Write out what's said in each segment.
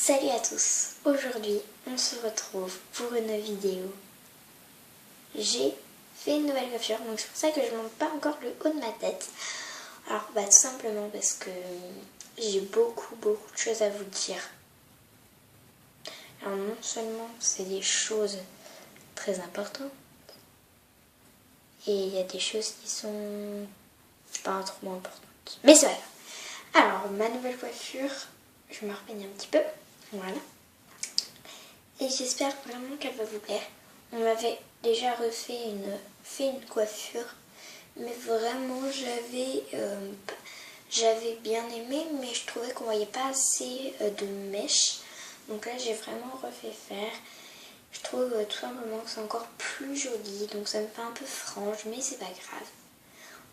Salut à tous, aujourd'hui on se retrouve pour une vidéo. J'ai fait une nouvelle coiffure, donc c'est pour ça que je ne montre pas encore le haut de ma tête. Alors tout simplement parce que j'ai beaucoup de choses à vous dire. Alors non seulement c'est des choses très importantes, et il y a des choses qui sont pas trop importantes. Mais c'est vrai. Alors ma nouvelle coiffure, je me repeigne un petit peu, voilà. Et j'espère vraiment qu'elle va vous plaire. On m'avait déjà fait une coiffure, mais vraiment j'avais bien aimé, mais je trouvais qu'on voyait pas assez de mèches. Donc là j'ai vraiment refait faire. Je trouve tout simplement que c'est encore plus joli, donc ça me fait un peu frange, mais c'est pas grave.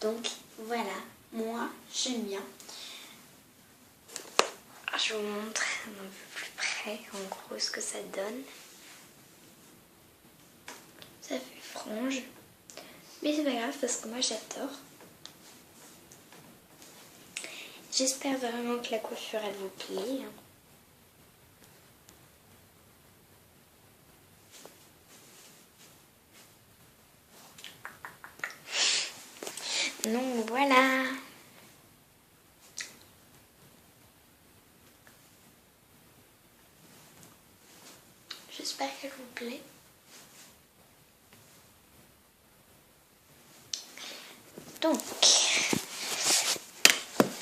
Donc voilà, moi j'aime bien. Je vous montre un peu plus près en gros ce que ça donne. Ça fait frange, mais c'est pas grave parce que moi j'adore. J'espère vraiment que la coiffure elle vous plaît. Donc voilà. J'espère qu'elle vous plaît. Donc,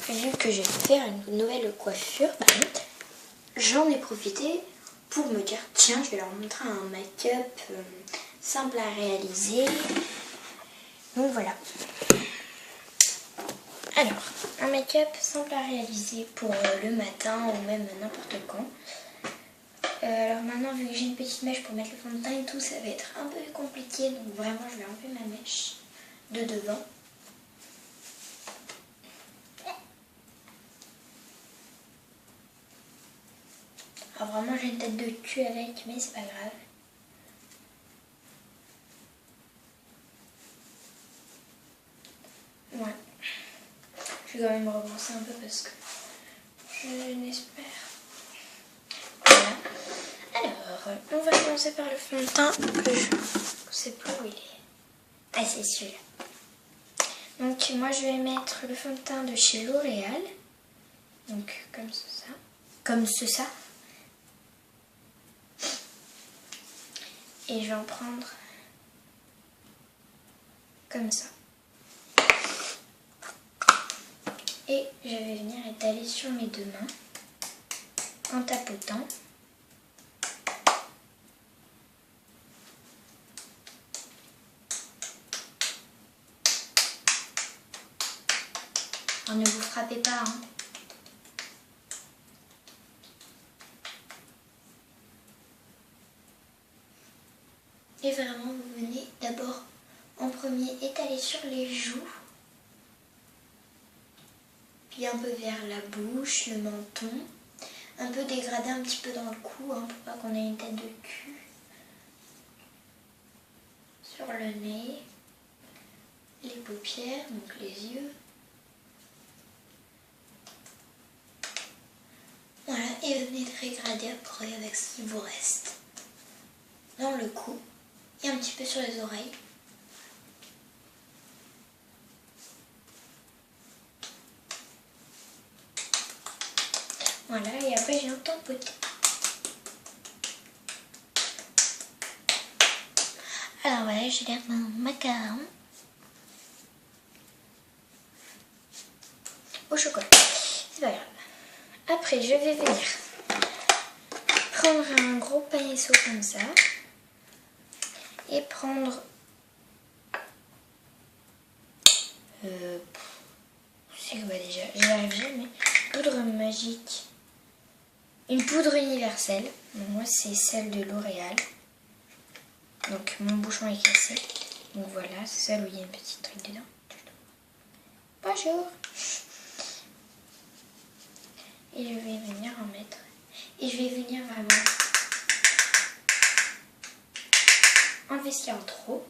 vu que je vais faire une nouvelle coiffure, j'en ai profité pour me dire tiens, je vais leur montrer un make-up simple à réaliser. Donc voilà. Alors, un make-up simple à réaliser pour le matin ou même n'importe quand. Alors maintenant, vu que j'ai une petite mèche pour mettre le fond de teint et tout, ça va être un peu compliqué. Donc vraiment, je vais enlever ma mèche de devant. Alors vraiment, j'ai une tête de cul avec, mais c'est pas grave. Ouais. Je vais quand même rebrosser un peu parce que je n'espère. Voilà. Alors, on va commencer par le fond de teint que je ne sais plus où il est. Ah, c'est celui-là. Donc, moi, je vais mettre le fond de teint de chez L'Oréal. Donc, comme ça. Comme ça. Et je vais en prendre comme ça. Et je vais venir étaler sur mes deux mains en tapotant. Alors, ne vous frappez pas, hein. Et vraiment, vous venez d'abord en premier étaler sur les joues, puis un peu vers la bouche, le menton, un peu dégrader un petit peu dans le cou, hein, pour pas qu'on ait une tête de cul, sur le nez, les paupières, donc les yeux. Voilà, et venez de dégrader après avec ce qui vous reste dans le cou et un petit peu sur les oreilles. Voilà, et après j'ai un tapoté. Alors voilà, j'ai l'air d'un macaron au chocolat. C'est pas grave. Après, je vais venir prendre un gros pinceau comme ça et prendre c'est quoi déjà, j'y arrive jamais. Poudre magique, une poudre universelle. Donc moi c'est celle de L'Oréal. Donc mon bouchon est cassé. Donc voilà, c'est celle où il y a une petite truc dedans. Bonjour. Et je vais venir en mettre. Et je vais venir vraiment enlever ce qu'il y a en trop.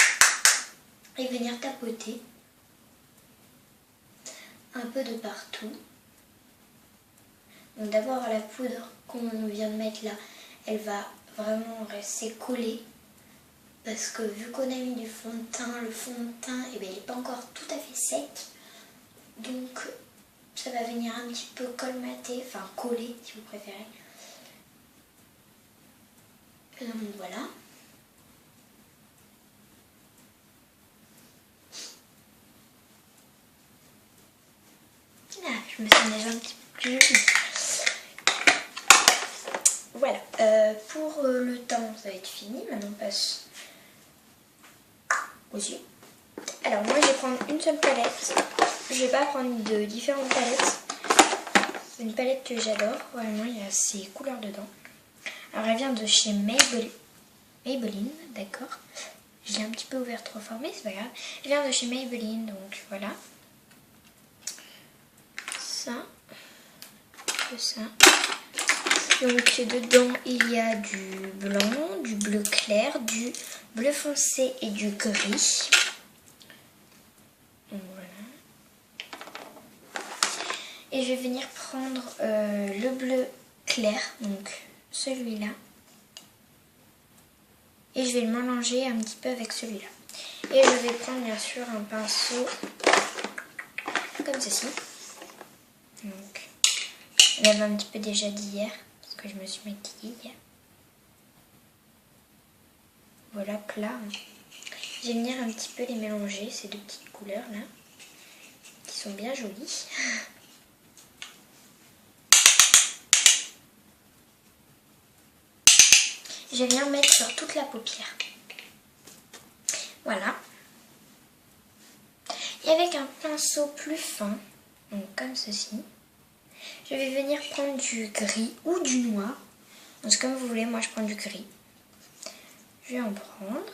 Et venir tapoter un peu de partout. Donc d'abord la poudre qu'on vient de mettre là, elle va vraiment rester collée. Parce que vu qu'on a mis du fond de teint, le fond de teint, eh bien, il n'est pas encore tout à fait sec. Donc ça va venir un petit peu colmater, enfin coller si vous préférez. Donc voilà. Ah, je me sens déjà un petit peu plus jolie. Voilà, pour le teint, ça va être fini. Maintenant, on passe aux yeux. Alors, moi, je vais prendre une seule palette. Je vais pas prendre de différentes palettes. C'est une palette que j'adore. Vraiment, il y a ces couleurs dedans. Alors, elle vient de chez Maybelline, d'accord. Je l'ai un petit peu ouvert trop fort, mais c'est pas grave. Elle vient de chez Maybelline, donc voilà. Ça. Ça. Donc dedans il y a du blanc, du bleu clair, du bleu foncé et du gris. Donc voilà. Et je vais venir prendre le bleu clair, donc celui-là. Et je vais le mélanger un petit peu avec celui-là. Et je vais prendre bien sûr un pinceau comme ceci. Donc, je l'avais un petit peu déjà dit hier. Que je me suis maquillée. Voilà, plat. Je vais venir un petit peu les mélanger, ces deux petites couleurs là, qui sont bien jolies. Je vais venir mettre sur toute la paupière. Voilà. Et avec un pinceau plus fin, donc comme ceci, je vais venir prendre du gris ou du noir. Donc c'est comme vous voulez, moi je prends du gris. Je vais en prendre.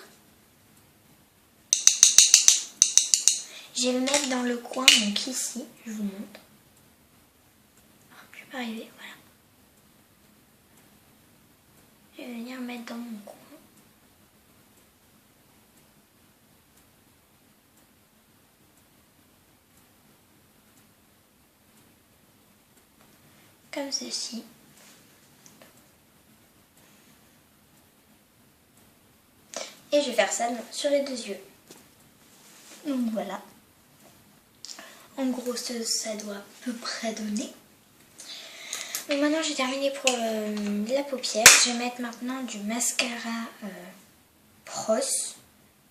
Je vais le mettre dans le coin, donc ici, je vous montre. Je vais pas arriver, voilà. Je vais venir mettre dans mon coin. Comme ceci. Et je vais faire ça sur les deux yeux. Donc voilà. En gros, ça doit à peu près donner. Donc maintenant, j'ai terminé pour la paupière. Je vais mettre maintenant du mascara Pros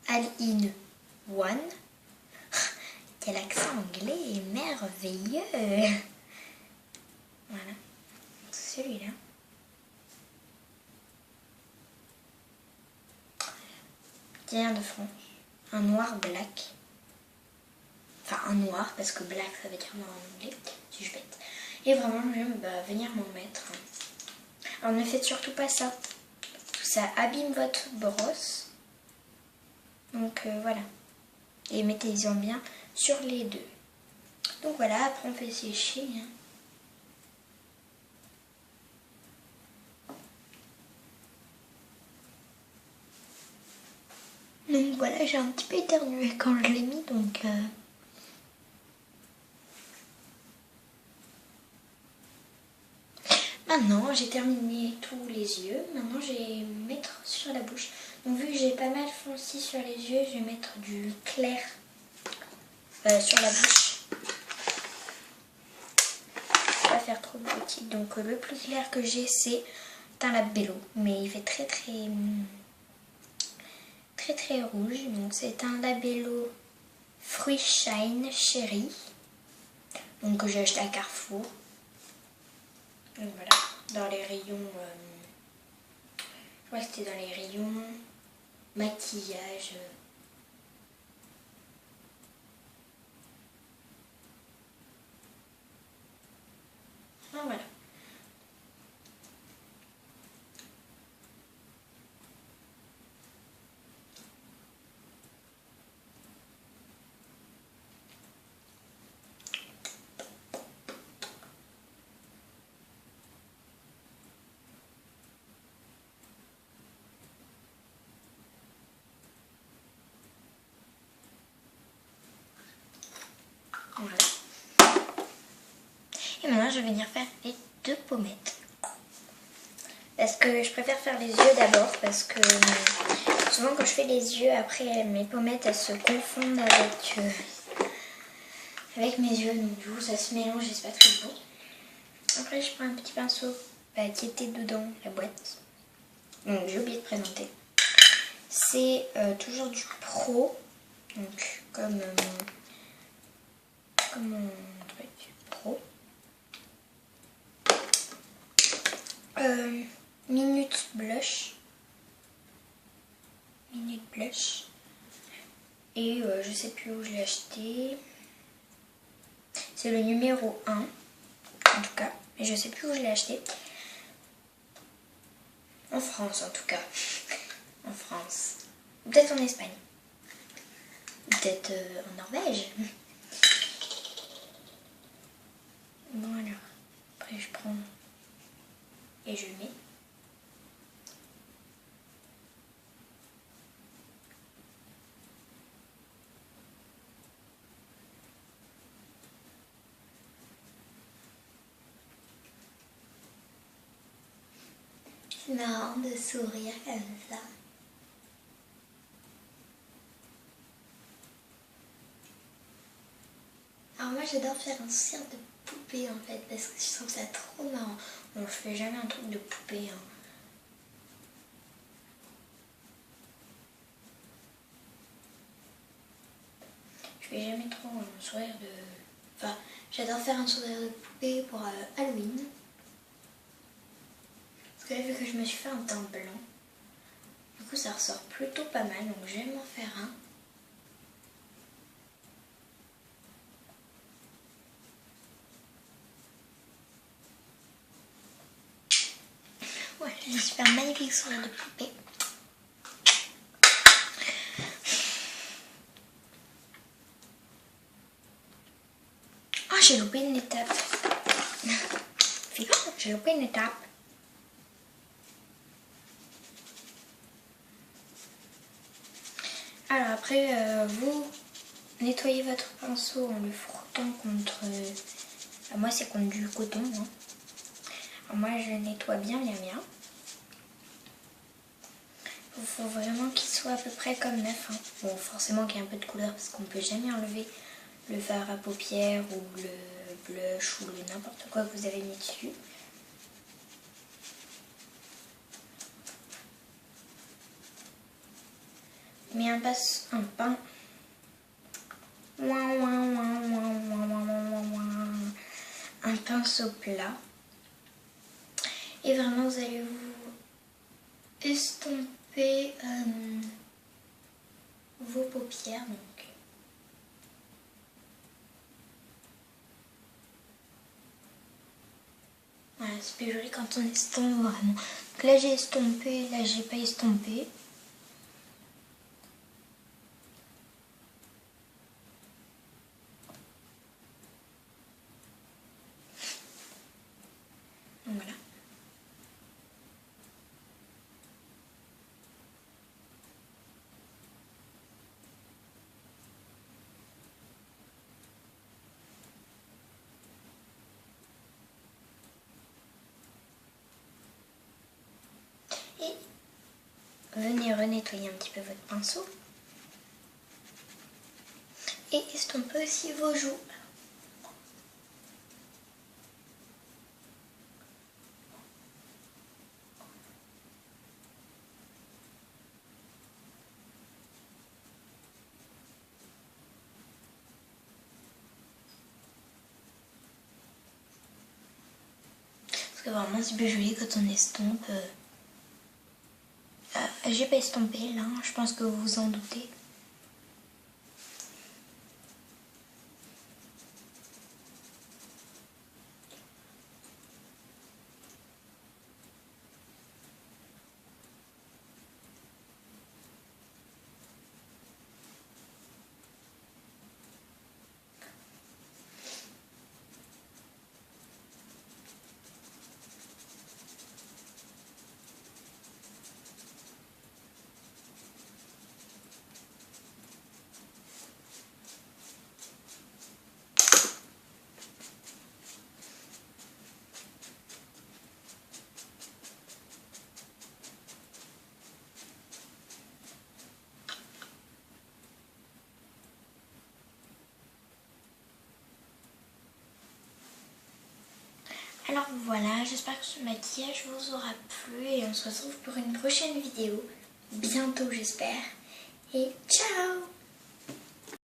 All-in One. Quel accent anglais merveilleux. Voilà. Celui-là. Derrière de fond. Un noir black. Enfin, un noir, parce que black, ça veut dire noir en anglais. Si je bête. Et vraiment, je vais venir m'en mettre. Alors, ne faites surtout pas ça. Ça abîme votre brosse. Donc, voilà. Et mettez-en bien sur les deux. Donc, voilà. Après, on fait sécher. Hein. Donc, voilà. J'ai un petit peu éternué quand je l'ai mis. Donc... Maintenant, j'ai terminé tous les yeux. Maintenant, je vais mettre sur la bouche. Donc, vu que j'ai pas mal foncé sur les yeux, je vais mettre du clair sur la bouche. Je vais pas faire trop de petite. Donc, le plus clair que j'ai, c'est un labello. Mais il fait très rouge. Donc, c'est un labello Fruit Shine Cherry. Donc, que j'ai acheté à Carrefour. Donc voilà, dans les rayons, je crois que c'était dans les rayons maquillage. Ah, voilà. Voilà. Et maintenant, je vais venir faire les deux pommettes. Parce que je préfère faire les yeux d'abord. Parce que souvent quand je fais les yeux, après mes pommettes elles se confondent avec mes yeux. Donc du coup ça se mélange et c'est pas très beau. Après je prends un petit pinceau qui était dedans la boîte. Donc j'ai oublié de présenter. C'est toujours du Pro. Donc comme mon truc Pro. Minute Blush. Minute Blush. Et je sais plus où je l'ai acheté. C'est le numéro 1. En tout cas. Mais je sais plus où je l'ai acheté. En France en tout cas. En France. Peut-être en Espagne. Peut-être en Norvège. Bon alors. Après je prends et je le mets. C'est marrant de sourire comme ça. Alors moi j'adore faire un sourire de poupée en fait parce que je trouve ça trop marrant. Bon je fais jamais un truc de poupée hein. Je fais jamais trop un sourire de... Enfin j'adore faire un sourire de poupée pour Halloween. Parce que là vu que je me suis fait un teint blanc, du coup ça ressort plutôt pas mal donc je vais m'en faire un. Ouais, j'ai un super magnifique sourire de poupée. Oh, j'ai loupé une étape. J'ai loupé une étape. Alors après, vous nettoyez votre pinceau en le frottant contre... moi c'est contre du coton. Hein. Alors, moi je nettoie bien. Il faut vraiment qu'il soit à peu près comme neuf. Hein. Bon, forcément qu'il y ait un peu de couleur parce qu'on ne peut jamais enlever le fard à paupières ou le blush ou le n'importe quoi que vous avez mis dessus. Mais un pinceau plat. Et vraiment vous allez vous estomper vos paupières. Donc. Voilà, c'est plus joli quand on estompe vraiment. Donc là j'ai estompé, là j'ai pas estompé. Donc voilà. Et venez renettoyer un petit peu votre pinceau. Et estomper aussi vos joues. Parce que vraiment c'est plus joli quand on estompe. J'ai pas estompé là, je pense que vous vous en doutez. Alors voilà, j'espère que ce maquillage vous aura plu et on se retrouve pour une prochaine vidéo. Bientôt j'espère. Et ciao!